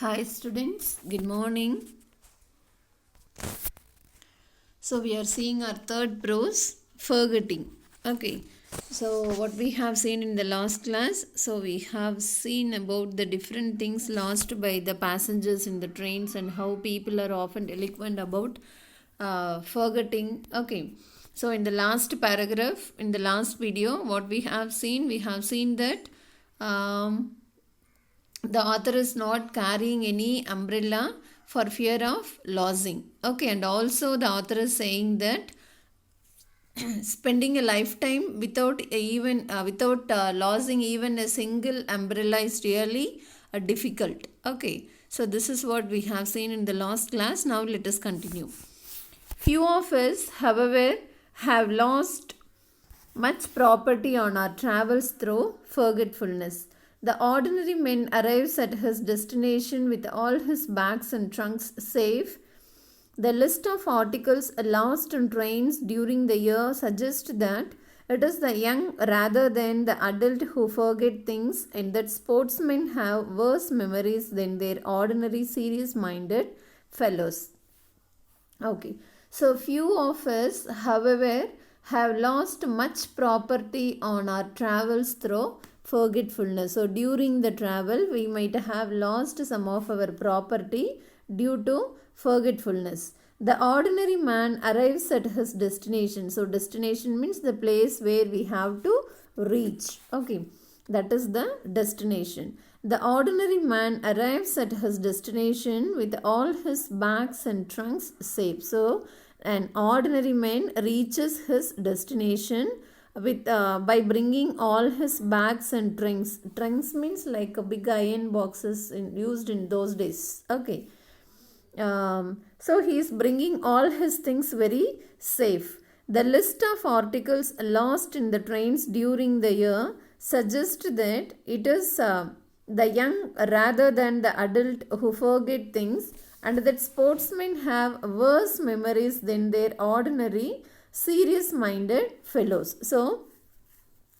Hi students, good morning. So we are seeing our third prose, forgetting. Okay, so what we have seen in the last class, so we have seen about the different things lost by the passengers in the trains and how people are often delinquent about forgetting. Okay, so in the last paragraph, in the last video, what we have seen that um, the author is not carrying any umbrella for fear of losing. Okay, and also the author is saying that spending a lifetime without losing even a single umbrella is really difficult. Okay, so this is what we have seen in the last class. Now let us continue. Few of us, however, have lost much property on our travels through forgetfulness. The ordinary man arrives at his destination with all his bags and trunks safe. The list of articles lost in trains during the year suggests that it is the young rather than the adult who forget things, and that sportsmen have worse memories than their ordinary serious minded fellows. Okay, so few of us, however, have lost much property on our travels through forgetfulness. So during the travel, we might have lost some of our property due to forgetfulness. The ordinary man arrives at his destination. So destination means the place where we have to reach. Okay, that is the destination. The ordinary man arrives at his destination with all his bags and trunks safe. So, an ordinary man reaches his destination by bringing all his bags and trunks. Trunks means like a big iron boxes used in those days. Okay. So he is bringing all his things very safe. The list of articles lost in the trains during the year suggests that it is the young rather than the adult who forget things, and that sportsmen have worse memories than their ordinary serious minded fellows. So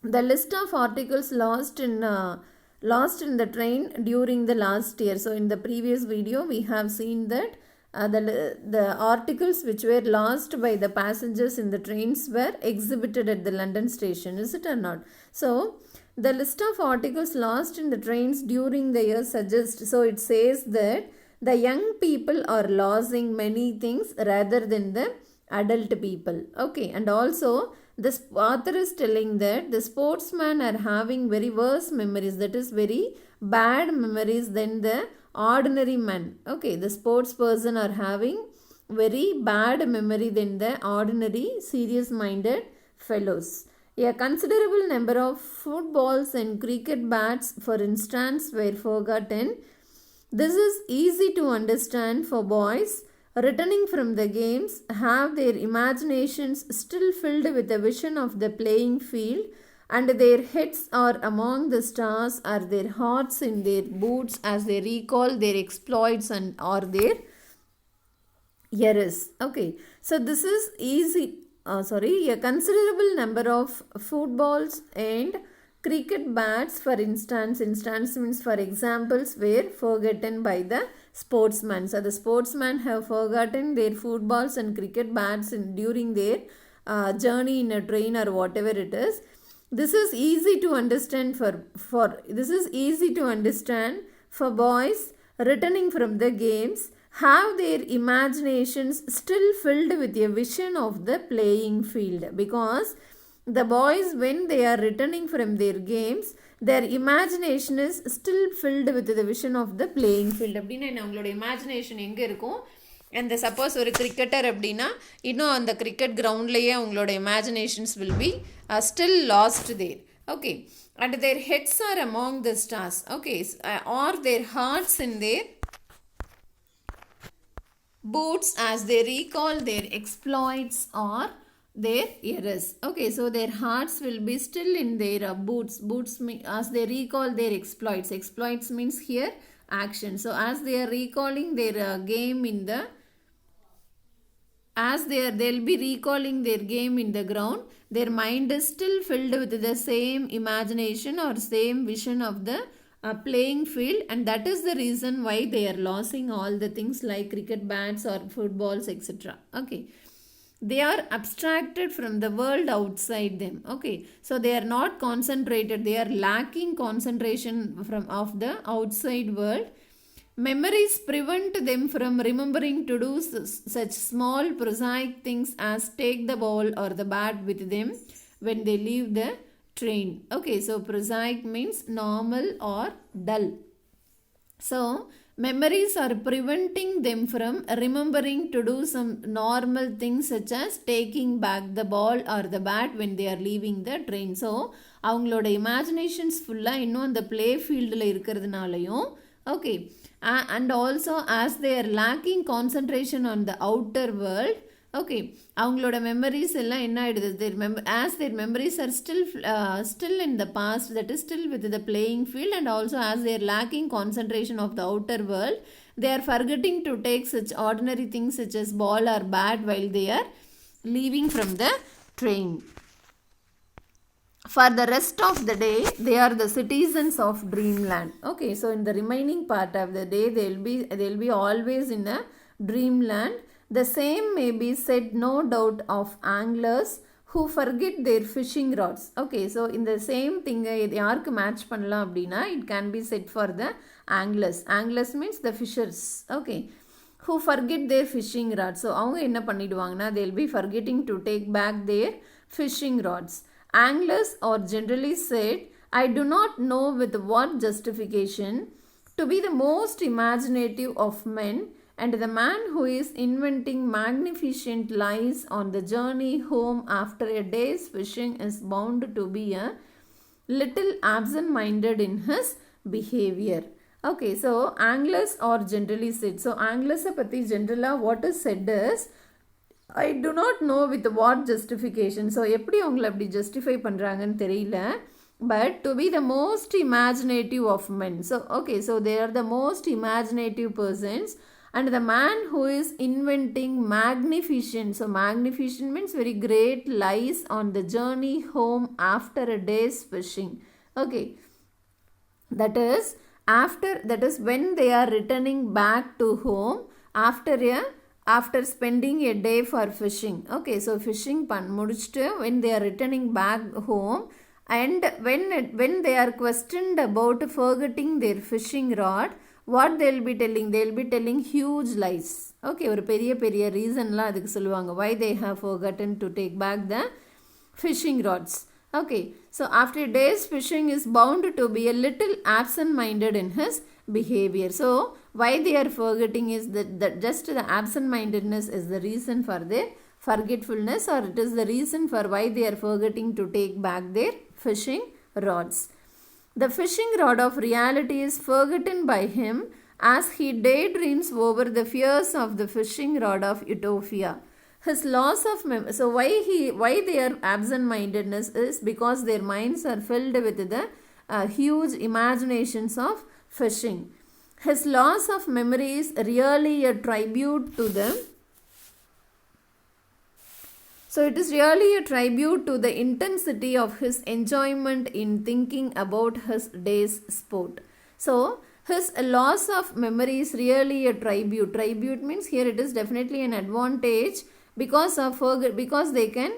the list of articles lost in the train during the last year. So in the previous video we have seen that the articles which were lost by the passengers in the trains were exhibited at the London station, is it or not? So the list of articles lost in the trains during the year suggests, so it says that the young people are losing many things rather than the adult people. Okay, and also the author is telling that the sportsmen are having very worse memories, that is very bad memories than the ordinary man. Okay, the sports person are having very bad memory than the ordinary serious minded fellows. A considerable number of footballs and cricket bats, for instance, were forgotten. This is easy to understand, for boys returning from the games have their imaginations still filled with a vision of the playing field, and their heads are among the stars, are their hearts in their boots as they recall their exploits and or their errors. Okay, so this is easy. A considerable number of footballs and cricket bats, for instance means for examples, were forgotten by the sportsmen. So the sportsmen have forgotten their footballs and cricket bats during their journey in a train or whatever it is. This is easy to understand for boys returning from the games have their imaginations still filled with a vision of the playing field, because the boys, when they are returning from their games, their imagination is still filled with the vision of the playing field. அப்படின்னா அவங்களோட imagination எங்கே இருக்கும், அந்த suppose ஒரு cricketer அப்படின்னா இன்னும் அந்த cricket கிரவுண்ட்லேயே அவங்களோட imaginations will be still lost there. Okay, and their heads are among the stars. Okay, are their hearts in their boots as they recall their exploits or their errors. Okay, so their hearts will be still in their boots as they recall their exploits. Exploits means here action. So as they are recalling their game in the they'll be recalling their game in the ground, their mind is still filled with the same imagination or same vision of the playing field, and that is the reason why they are losing all the things like cricket bats or footballs, etc. Okay, they are abstracted from the world outside them. Okay, so they are not concentrated, they are lacking concentration from of the outside world. Memories prevent them from remembering to do such small prosaic things as take the ball or the bat with them when they leave the train. Okay, so prosaic means normal or dull. So memories are preventing them from remembering to do some normal things such as taking back the ball or the bat when they are leaving the train. So அவங்களோட imaginations ஃபுல்லாக இன்னும் அந்த play ஃபீல்டில் இருக்கிறதுனாலையும் okay and also as they are lacking concentration on the outer world. Okay, அவங்களோட memories எல்லாம் என்ன ஆகிடுது, as their memories are still in the past, that is still with the playing field, and also as they are lacking concentration of the outer world, they are forgetting to take such ordinary things such as ball or bat while they are leaving from the train. For the rest of the day, they are the citizens of dreamland. Okay, so in the remaining part of the day, they'll be always in a dreamland. The same may be said, no doubt, of anglers who forget their fishing rods. Okay, so in the same thing, யாருக்கு match பண்ணலாம் அப்படின்னா, it can be said for the anglers. Anglers means the fishers. Okay, who forget their fishing rods. So அவங்க என்ன பண்ணிடுவாங்கன்னா, they'll be forgetting to take back their fishing rods. Anglers are generally said, I do not know with what justification, to be the most imaginative of men, and the man who is inventing magnificent lies on the journey home after a day's fishing is bound to be a little absent-minded in his behavior. Okay, so anglers are generally said. So anglers பற்றி ஜென்ரலாக what is said is, I do not know with what justification. So எப்படி அவங்களை அப்படி justify பண்ணுறாங்கன்னு தெரியல, but to be the most imaginative of men. So okay, so they are the most imaginative persons, and the man who is inventing magnificent. So magnificent means very great lies on the journey home after a day's fishing. Okay, that is when they are returning back to home after spending a day for fishing. Okay, so fishing முடிச்சிட்டு when they are returning back home, and when they are questioned about forgetting their fishing rod, what they'll be telling huge lies. Okay, ஒரு பெரிய ரீசன்லாம் அதுக்கு சொல்லுவாங்க, why they have forgotten to take back the fishing rods. Okay, so after a day's fishing is bound to be a little absent-minded in his behavior. So why they are forgetting is that just the absent-mindedness is the reason for their forgetfulness, or it is the reason for why they are forgetting to take back their fishing rods. The fishing rod of reality is forgotten by him as he daydreams over the fears of the fishing rod of utopia. His loss of memory. So why their absent-mindedness is because their minds are filled with the huge imaginations of fishing. His loss of memory is really a tribute to them. So it is really a tribute to the intensity of his enjoyment in thinking about his day's sport. So his loss of memory is really a tribute. Tribute means here it is definitely an advantage because they can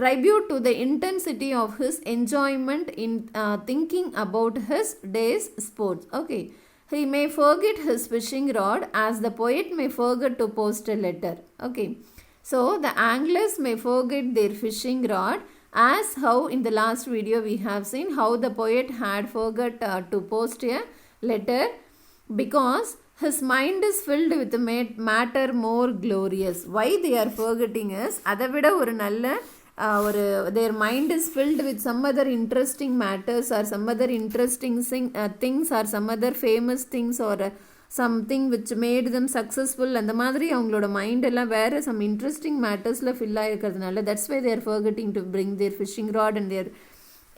tribute to the intensity of his enjoyment in thinking about his day's sports. Okay, he may forget his fishing rod as the poet may forget to post a letter. Okay, so the anglers may forget their fishing rod, as how in the last video we have seen how the poet had forgot to post a letter, because his mind is filled with matter more glorious. Why they are forgetting is, அதை விட ஒரு நல்ல their mind is filled with some other interesting matters, or some other interesting things, or some other famous things, or something which made them successful. அந்த மாதிரி அவங்களோட mind எல்லாம் வேறு some interesting mattersல fill ஆகிருக்கிறதுனால, that's why they are forgetting to bring their fishing rod,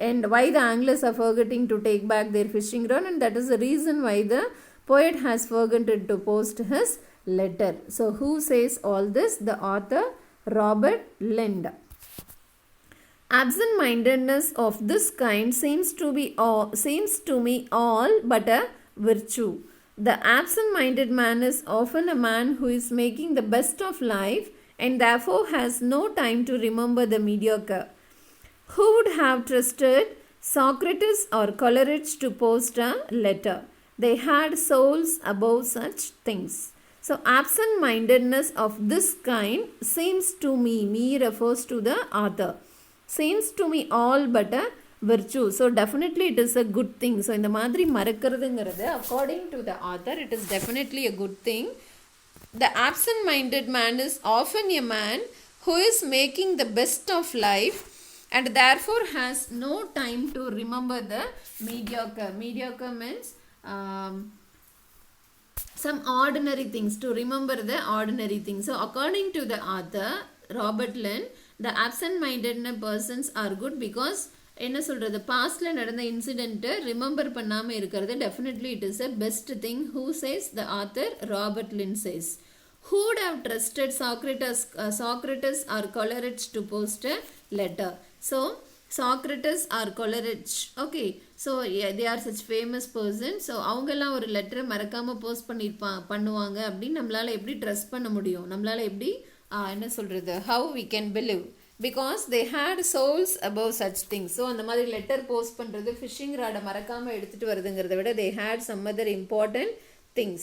and why the anglers are forgetting to take back their fishing rod, and that is the reason why the poet has forgotten to post his letter. So who says all this? The author Robert Lind. Absent-mindedness of this kind seems to me all but a virtue. The absent-minded man is often a man who is making the best of life and therefore has no time to remember the mediocre. Who would have trusted Socrates or Coleridge to post a letter? They had souls above such things. So, absent-mindedness of this kind seems to me refers to the author. Seems to me all but a virtue. So, definitely it is a good thing. So, இந்த மாதிரி மறக்கிறதுங்கிறது according to the author, it is definitely a good thing. The absent-minded man is often a man who is making the best of life and therefore has no time to remember the mediocre. Mediocre means some ordinary things, to remember the ordinary things. So, according to the author, Robert Lynn, the absent-minded persons are good because என்ன சொல்கிறது, பாஸ்டில் நடந்த இன்சிடெண்ட்டை remember பண்ணாமல் இருக்கிறது definitely it is a best thing. Who says? The author Robert Lynn says. Who would have trusted Socrates or Coleridge to post a letter? So, Socrates or Coleridge, okay, so yeah, they are such famous persons. So, அவங்கெல்லாம் ஒரு லெட்டரை மறக்காமல் post பண்ணுவாங்க அப்படின்னு நம்மளால் எப்படி trust பண்ண முடியும்? நம்மளால் எப்படி என்ன சொல்கிறது, how we can believe? Because they had souls above such things. So, அந்த மாதிரி லெட்டர் போஸ்ட் பண்ணுறது, ஃபிஷிங் ராடை மறக்காமல் எடுத்துகிட்டு வருதுங்கிறத விட they had some other important things.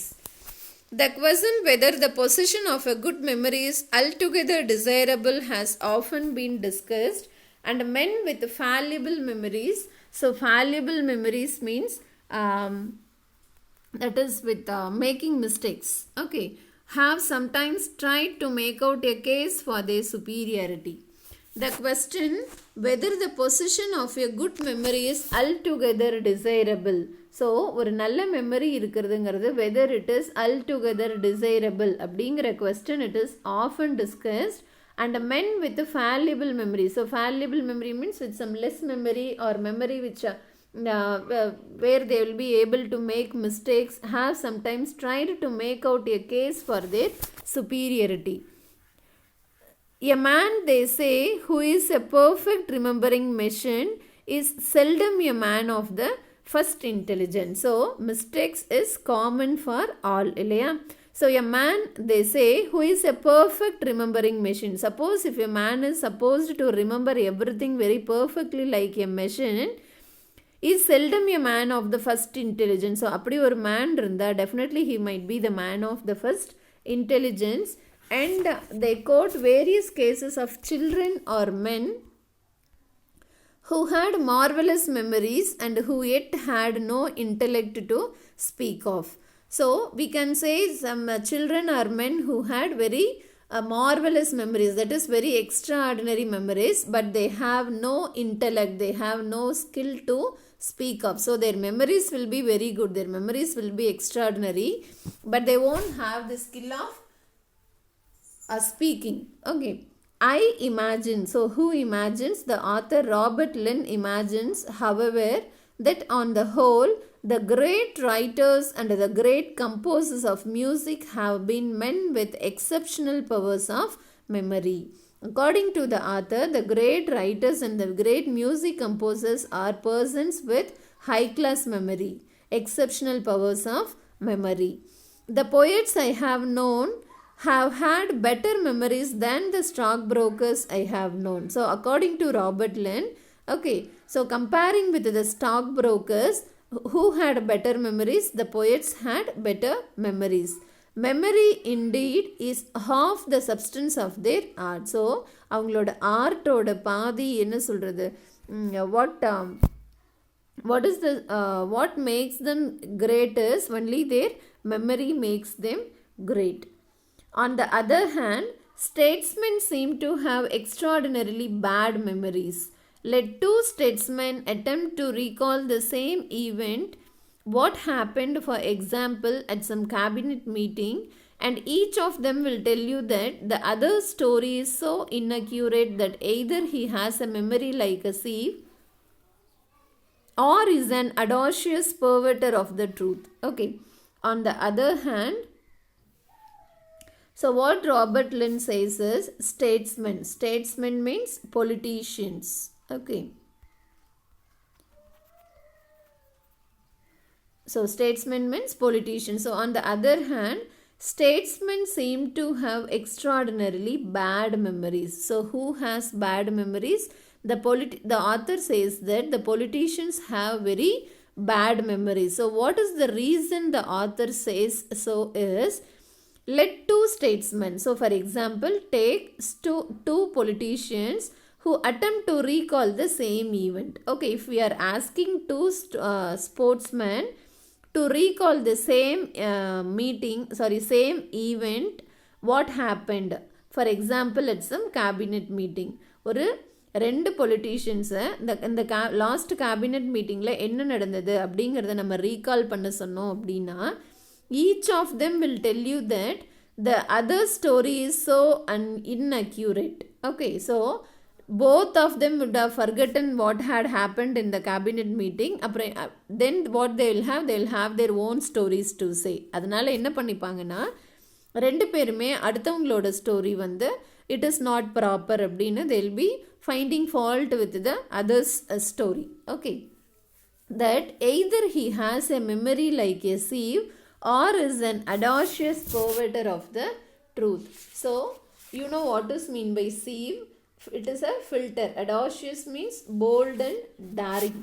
The question whether the possession of a good memory is altogether desirable has often been discussed, and men with fallible memories, so fallible memories means that is with making mistakes, okay, have sometimes tried to make out a case for their superiority. The question whether the possession of a good memory is altogether desirable. So ஒரு நல்ல memory இருக்கிறதுங்கிறது whether it is altogether desirable அப்படிங்கிற question it is often discussed. And men with fallible memory, so fallible memory means with some less memory or memory which where they will be able to make mistakes have sometimes tried to make out a case for their superiority. A man, they say, who is a perfect remembering machine is seldom a man of the first intelligence. So, mistakes is common for all. இல்லையா? So, a man, they say, who is a perfect remembering machine. Suppose if a man is supposed to remember everything very perfectly like a machine, is seldom a man of the first intelligence. So, அப்படி ஒரு man இருந்தால் definitely he might be the man of the first intelligence. And they quote various cases of children or men who had marvelous memories and who yet had no intellect to speak of. So, we can say some children or men who had very marvelous memories, that is very extraordinary memories, but they have no intellect, they have no skill to speak of. So, their memories will be very good, their memories will be extraordinary, but they won't have the skill of speaking. Okay. I imagine, so who imagines? The author Robert Lynn imagines, however, that on the whole, the great writers and the great composers of music have been men with exceptional powers of memory. According to the author, the great writers and the great music composers are persons with high class memory, exceptional powers of memory. The poets I have known have had better memories than the stockbrokers I have known. So, according to Robert Lynn, okay, so comparing with the stockbrokers who had better memories, the poets had better memories. Memory indeed is half the substance of their art. So, அவங்களோட ஆர்ட்டோட பாதி என்ன சொல்கிறது, what makes them great is only their memory makes them great. On the other hand, statesmen seem to have extraordinarily bad memories. Let two statesmen attempt to recall the same event, what happened, for example, at some cabinet meeting, and each of them will tell you that the other's story is so inaccurate that either he has a memory like a sieve or is an audacious perverter of the truth. Okay. On the other hand, so what Robert Lynn says is statesmen. Statesmen means politicians. Okay. So statesman means politician. So on the other hand, statesmen seem to have extraordinarily bad memories. So who has bad memories? The author says that the politicians have very bad memories. So what is the reason the author says so is, let two statesmen, so for example, take two politicians who attempt to recall the same event. Okay, if we are asking two sportsmen to recall the same same event, what happened? For example, at some cabinet meeting, ஒரு ரெண்டு பொலிட்டீஷியன்ஸை இந்த last cabinet மீட்டிங்கில் என்ன நடந்தது அப்படிங்கிறத நம்ம recall பண்ண சொன்னோம் அப்படின்னா, each of them will tell you that the other story is so inaccurate. Okay, so both of them would have forgotten what had happened in the cabinet meeting. Then what they will have their own stories to say. அதனால என்ன பண்ணிப்பாங்கன்னா, ரெண்டு பேருமே அடுத்தவங்களோட story வந்து it is not proper அப்படின்னு they will be finding fault with the others story. Okay, that either he has a memory like a sieve or is an audacious perverter of the truth. So you know what is mean by sieve? It is a filter. Audacious means bold and daring.